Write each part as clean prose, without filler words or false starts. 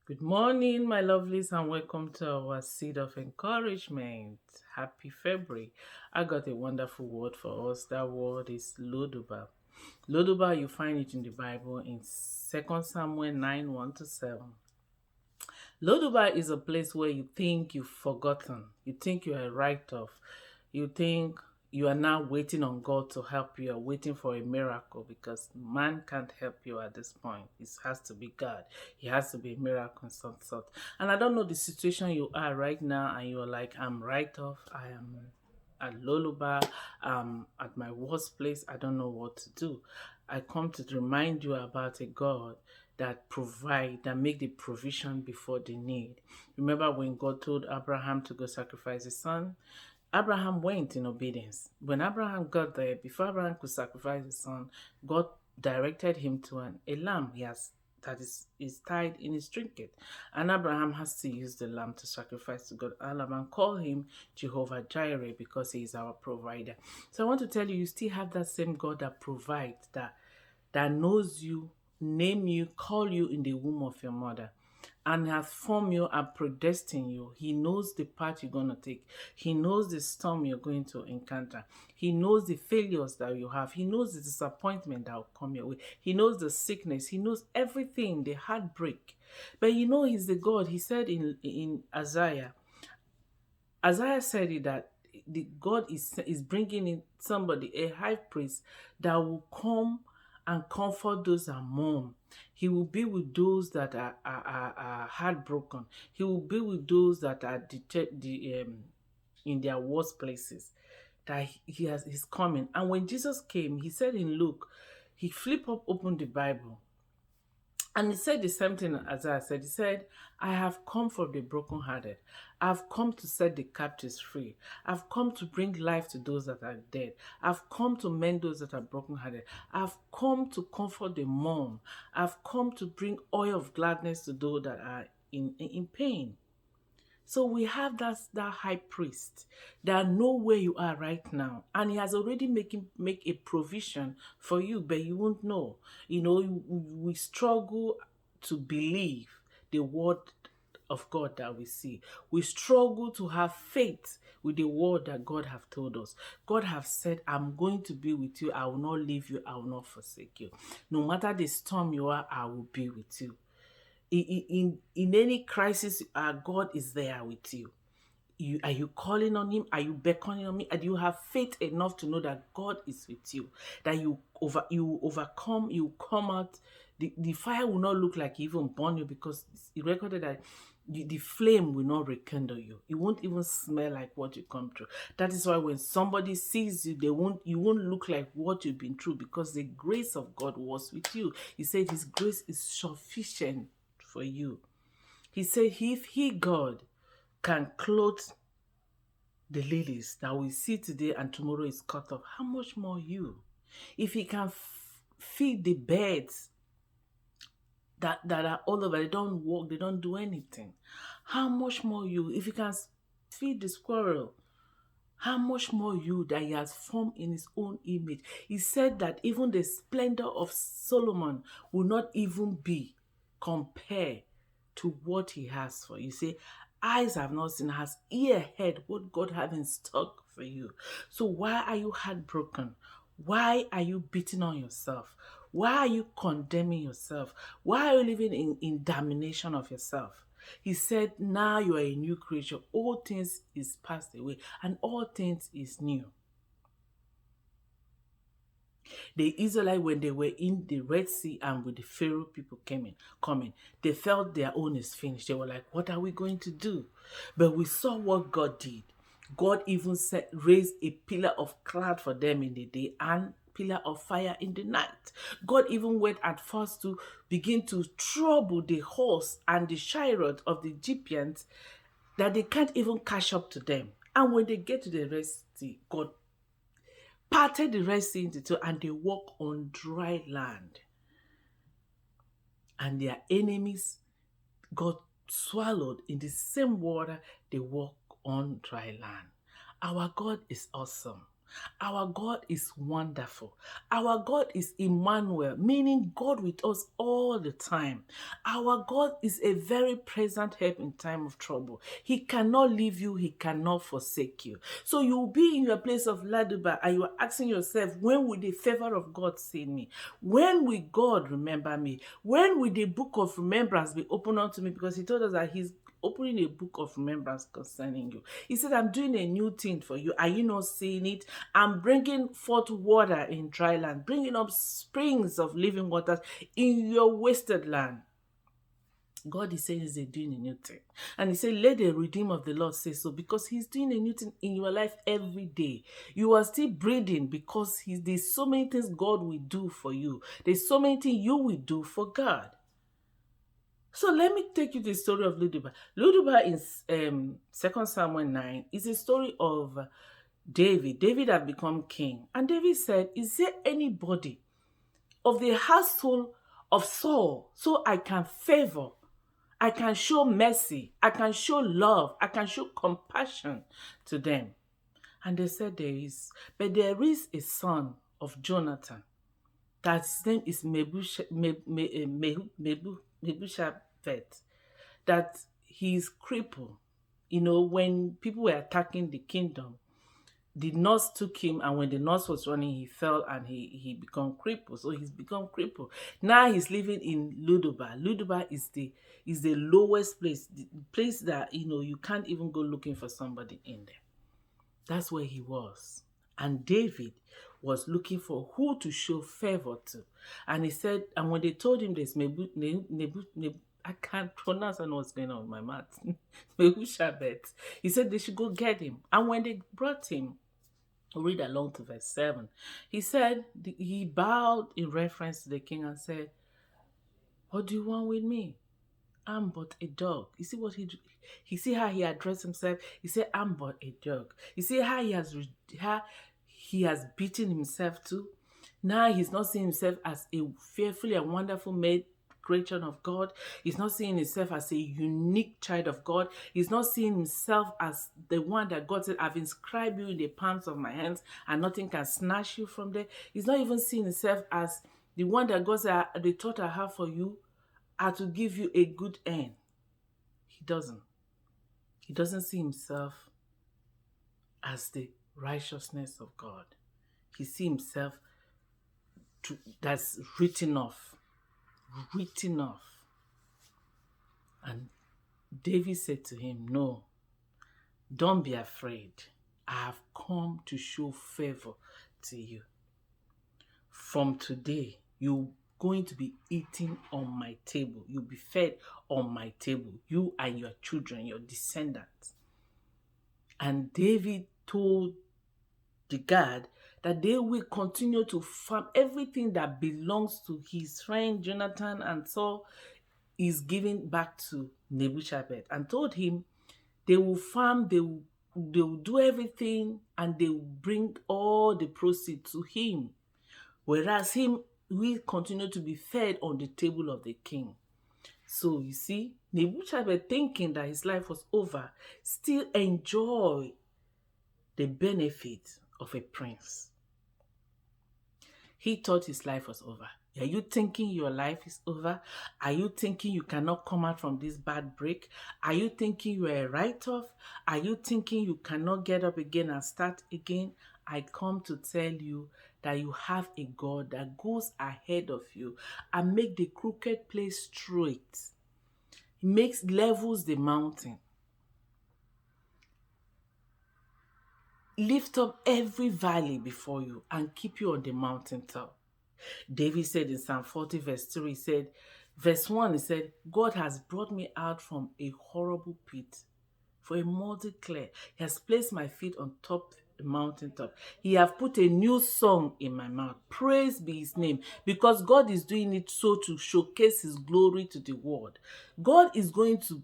Good morning, my lovelies, and welcome to our seed of encouragement. Happy February. I got a wonderful word for us. That word is Lo-debar. Lo-debar, you find it in the Bible in 2 Samuel 9 1 to 7. Lo-debar is a place where you think you've forgotten, you think you are right off, you think you are now waiting on God to help you, or waiting for a miracle, because man can't help you at this point. It has to be God. It has to be a miracle of some sort. And I don't know the situation you are right now, and you're like, I'm right off, I am at Lo-debar, at my worst place, I don't know what to do. I come to remind you about a God that make the provision before the need. Remember when God told Abraham to go sacrifice his son? Abraham went in obedience. When Abraham got there, before Abraham could sacrifice his son, God directed him to a lamb that is tied in his trinket. And Abraham has to use the lamb to sacrifice to God. Abraham called him Jehovah Jireh because he is our provider. So I want to tell you, you still have that same God that provides, that knows you, name you, call you in the womb of your mother, and has formed you and predestined you. He knows the path you're going to take. He knows the storm you're going to encounter. He knows the failures that you have. He knows the disappointment that will come your way. He knows the sickness. He knows everything, the heartbreak. But you know he's the God. He said in Isaiah said it, that the God is bringing in somebody, a high priest, that will come and comfort those that mourn. He will be with those that are heartbroken. He will be with those that are in their worst places. That he's coming. And when Jesus came, he said in Luke, he opened the Bible, and he said the same thing as I said. He said, I have come for the brokenhearted. I've come to set the captives free. I've come to bring life to those that are dead. I've come to mend those that are brokenhearted. I've come to comfort the mourn. I've come to bring oil of gladness to those that are in pain. So we have that high priest that know where you are right now, and he has already make a provision for you, but you won't know. You know, we struggle to believe the word of God that we see. We struggle to have faith with the word that God have told us. God have said, I'm going to be with you. I will not leave you. I will not forsake you. No matter the storm you are, I will be with you. In any crisis, God is there with you. Are you calling on him? Are you beckoning on me? And you have faith enough to know that God is with you, that you overcome, you come out. The fire will not look like it even burn you, because it recorded that the flame will not rekindle you. It won't even smell like what you come through. That is why when somebody sees you, you won't look like what you've been through, because the grace of God was with you. He said his grace is sufficient for you. He said, if he, God, can clothe the lilies that we see today and tomorrow is cut off, how much more you? If he can feed the birds that are all over, they don't walk, they don't do anything, how much more you? If he can feed the squirrel, how much more you, that he has formed in his own image? He said that even the splendor of Solomon will not even be compared to what he has for you. Say, eyes have not seen, has ear heard what God has in stock for you. So why are you heartbroken? Why are you beating on yourself? Why are you condemning yourself? Why are you living in damnation of yourself? He said, now you are a new creature. All things is passed away and all things is new. The Israelites, when they were in the Red Sea and with the Pharaoh people coming, they felt their own is finished. They were like, what are we going to do? But we saw what God did. God even raised a pillar of cloud for them in the day and pillar of fire in the night. God even went at first to begin to trouble the horse and the chariot of the Egyptians, that they can't even catch up to them. And when they get to the Red Sea, God parted the Red Sea into two, and they walk on dry land. And their enemies got swallowed in the same water. They walk on dry land. Our God is awesome. Our God is wonderful. Our God is Emmanuel, meaning God with us all the time. Our God is a very present help in time of trouble. He cannot leave you. He cannot forsake you. So you will be in your place of Lo-debar and you are asking yourself, when will the favor of God see me? When will God remember me? When will the book of remembrance be opened unto me? Because he told us that he's opening a book of remembrance concerning you. He said, I'm doing a new thing for you. Are you not seeing it? I'm bringing forth water in dry land, bringing up springs of living waters in your wasted land. God is saying he's doing a new thing. And he said, let the Redeemer of the Lord say so, because he's doing a new thing in your life every day. You are still breathing because there's so many things God will do for you. There's so many things you will do for God. So let me take you to the story of Lo-debar. Lo-debar in 2 Samuel 9 is a story of David. David had become king. And David said, is there anybody of the household of Saul so I can favor, I can show mercy, I can show love, I can show compassion to them? And they said there is. But there is a son of Jonathan that his name is Mephibosheth, that he is crippled. You know, when people were attacking the kingdom, the nurse took him, and when the nurse was running, he fell and he became crippled. So he's become crippled. Now he's living in Lo-debar. Lo-debar is the lowest place, the place that, you know, you can't even go looking for somebody in there. That's where he was. And David was looking for who to show favor to. And he said, and when they told him this, I can't pronounce, I know what's going on with my mouth. Mephibosheth. He said they should go get him. And when they brought him, read along to verse 7. He said, he bowed in reference to the king and said, what do you want with me? I'm but a dog. You see what he see how he addressed himself? He said, I'm but a dog. You see how he has beaten himself too? Now he's not seeing himself as a fearfully and wonderful made creation of God. He's not seeing himself as a unique child of God. He's not seeing himself as the one that God said, I've inscribed you in the palms of my hands and nothing can snatch you from there. He's not even seeing himself as the one that God said, the thought I have for you are to give you a good end. He doesn't. He doesn't see himself as the righteousness of God. He sees himself that's written off. Written off. And David said to him, no, don't be afraid. I have come to show favor to you. From today, you're going to be eating on my table. You'll be fed on my table. You and your children, your descendants. And David told the guard that they will continue to farm everything that belongs to his friend Jonathan and Saul is given back to Mephibosheth, and told him they will farm, they will do everything, and they will bring all the proceeds to him, whereas him will continue to be fed on the table of the king. So you see, Mephibosheth, thinking that his life was over, still enjoy the benefit of a prince. He thought his life was over. Are you thinking your life is over? Are you thinking you cannot come out from this bad break? Are you thinking you are a write-off? Are you thinking you cannot get up again and start again? I come to tell you that you have a God that goes ahead of you and make the crooked place straight. He levels the mountain. Lift up every valley before you and keep you on the mountaintop. David said in Psalm 40 verse 3, he said, verse 1, he said, God has brought me out from a horrible pit, for a multi clear. He has placed my feet on top the mountaintop. He has put a new song in my mouth. Praise be his name, because God is doing it so to showcase his glory to the world. God is going to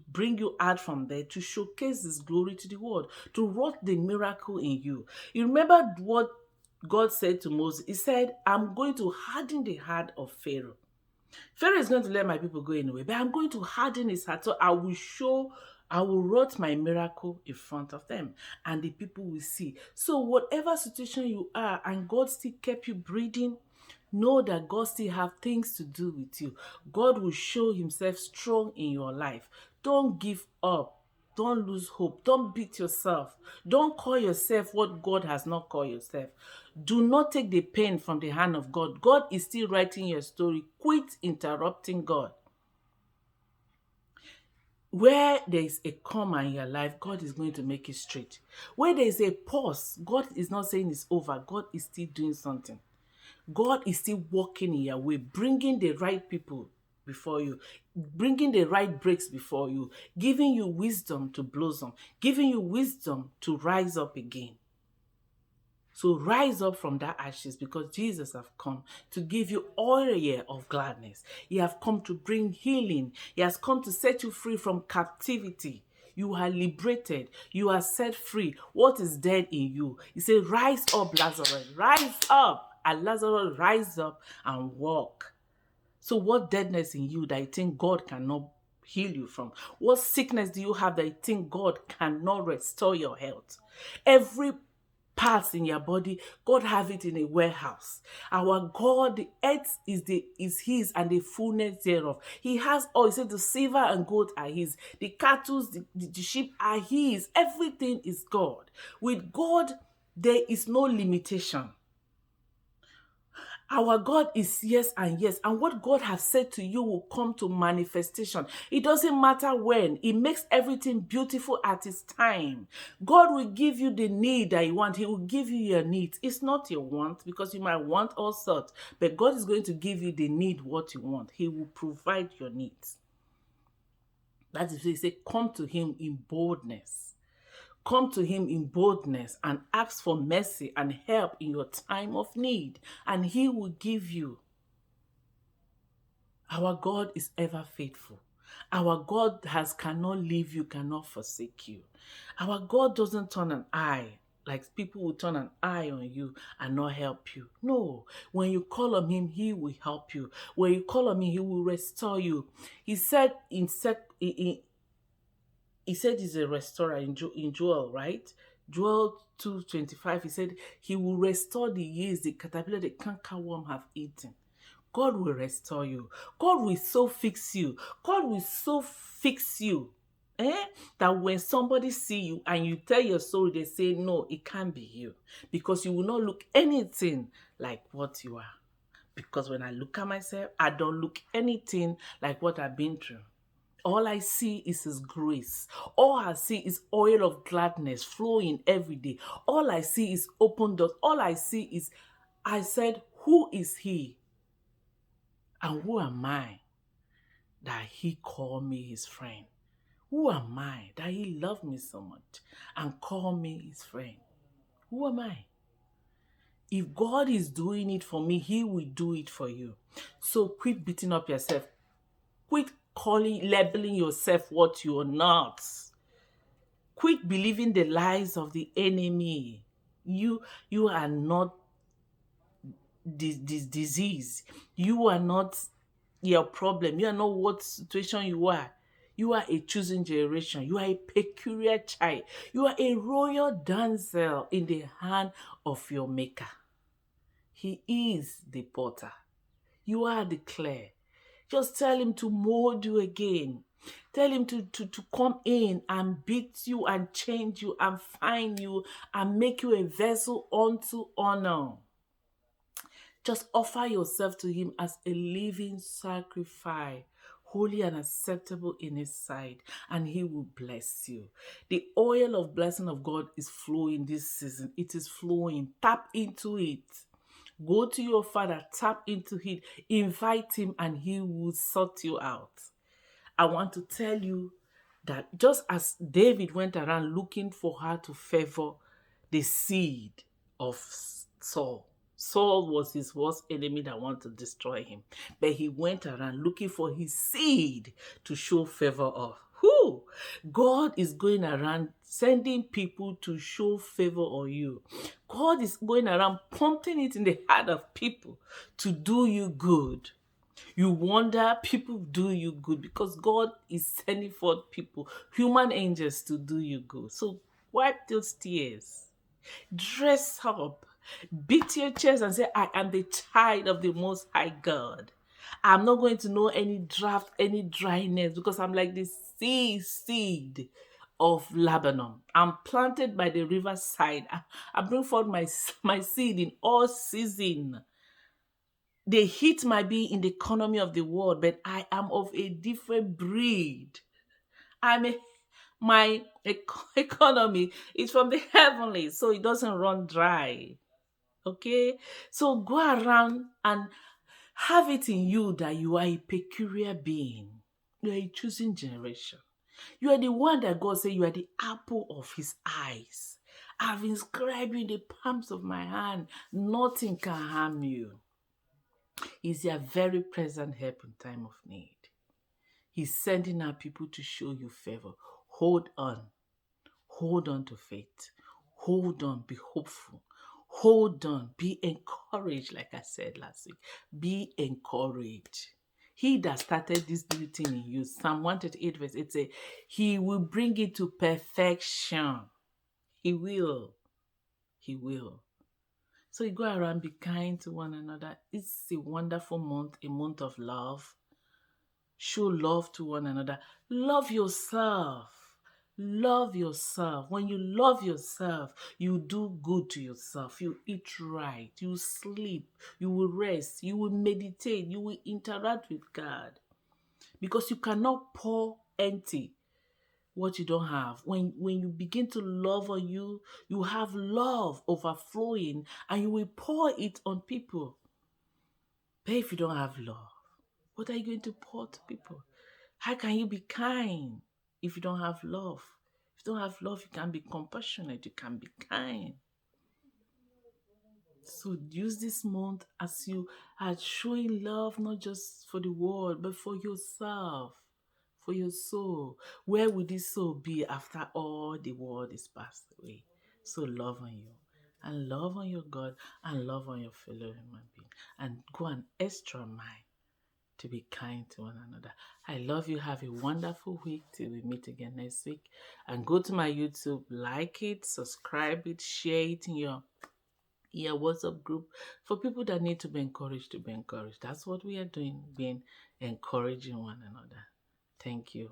bring you out from there to showcase his glory to the world, to work the miracle in you. You remember what God said to Moses? He said, I'm going to harden the heart of Pharaoh. Pharaoh is going to let my people go anyway, but I'm going to harden his heart, so I will show I will wrought my miracle in front of them, and the people will see. So whatever situation you are, and God still kept you breathing, know that God still have things to do with you. God will show himself strong in your life. Don't give up. Don't lose hope. Don't beat yourself. Don't call yourself what God has not called yourself. Do not take the pen from the hand of God. God is still writing your story. Quit interrupting God. Where there is a comma in your life, God is going to make it straight. Where there is a pause, God is not saying it's over. God is still doing something. God is still working in your way, bringing the right people before you, bringing the right breaks before you, giving you wisdom to blossom, giving you wisdom to rise up again. So rise up from that ashes, because Jesus have come to give you oil of gladness. He have come to bring healing. He has come to set you free from captivity. You are liberated. You are set free. What is dead in you? He said, rise up, Lazarus. Rise up. And Lazarus rise up and walk. So what deadness in you that you think God cannot heal you from? What sickness do you have that you think God cannot restore your health? Every parts in your body, God have it in a warehouse. Our God, the earth is his, and the fullness thereof. He has all. He said the silver and gold are his. The cattle, the sheep are his. Everything is God. With God, there is no limitation. Our God is yes and yes. And what God has said to you will come to manifestation. It doesn't matter when. He makes everything beautiful at his time. God will give you the need that you want. He will give you your needs. It's not your want, because you might want all sorts. But God is going to give you the need, what you want. He will provide your needs. That is why he said, come to him in boldness. Come to him in boldness and ask for mercy and help in your time of need, and he will give you. Our God is ever faithful. Our God cannot leave you, cannot forsake you. Our God doesn't turn an eye like people will turn an eye on you and not help you. No, when you call on him, he will help you. When you call on him, he will restore you. He said he said he's a restorer in Youll, right? Youll 2:25, he said he will restore the years the caterpillar, the cankerworm have eaten. God will restore you. God will so fix you. God will so fix you. That when somebody see you and you tell your story, they say, no, it can't be you. Because you will not look anything like what you are. Because when I look at myself, I don't look anything like what I've been through. All I see is his grace. All I see is oil of gladness flowing every day. All I see is open doors. All I see is, I said, who is he? And who am I that he called me his friend? Who am I that he loved me so much and called me his friend? Who am I? If God is doing it for me, he will do it for you. So quit beating up yourself. Quit labeling yourself what you're not. Quit believing the lies of the enemy. You are not this disease. You are not your problem. You are not what situation you are. You are a chosen generation. You are a peculiar child. You are a royal damsel in the hand of your maker. He is the potter. You are the clay. Just tell him to mold you again. Tell him to come in and beat you and change you and find you and make you a vessel unto honor. Just offer yourself to him as a living sacrifice, holy and acceptable in his sight, and he will bless you. The oil of blessing of God is flowing this season. It is flowing. Tap into it. Go to your Father, tap into it, invite him, and he will sort you out. I want to tell you that just as David went around looking for her to favor the seed of Saul, Saul was his worst enemy that wanted to destroy him. But he went around looking for his seed to show favor of. Who? God is going around sending people to show favor on you. God is going around pumping it in the heart of people to do you good. You wonder people do you good because God is sending forth people, human angels, to do you good. So wipe those tears, dress up, beat your chest and say, I am the child of the Most High God. I'm not going to know any drought, any dryness, because I'm like the seed of Lebanon. I'm planted by the riverside. I bring forth my seed in all season. The heat might be in the economy of the world, but I am of a different breed. I'm a, my economy is from the heavenly, so it doesn't run dry. Okay? So go around and have it in you that you are a peculiar being. You are a choosing generation. You are the one that God said you are the apple of his eyes. I've inscribed you in the palms of my hand. Nothing can harm you. He's your very present help in time of need. He's sending out people to show you favor. Hold on. Hold on to faith. Hold on. Be hopeful. Hold on. Be encouraged, like I said last week. Be encouraged. He that started this new thing in you, Psalm 138 verse 8 says, he will bring it to perfection. He will. He will. So you go around, be kind to one another. It's a wonderful month, a month of love. Show love to one another. Love yourself. Love yourself. When you love yourself, you do good to yourself. You eat right. You sleep. You will rest. You will meditate. You will interact with God. Because you cannot pour empty what you don't have. When you begin to love on you, you have love overflowing and you will pour it on people. But if you don't have love, what are you going to pour to people? How can you be kind if you don't have love? If you don't have love, you can be compassionate, you can be kind. So use this month as you are showing love, not just for the world, but for yourself, for your soul. Where will this soul be after all the world is passed away? So love on you, and love on your God, and love on your fellow human being, and go an extra mile to be kind to one another. I love you. Have a wonderful week till we meet again next week. And go to my YouTube, like it, subscribe it, share it in your WhatsApp group for people that need to be encouraged to be encouraged. That's what we are doing, being encouraging one another. Thank you.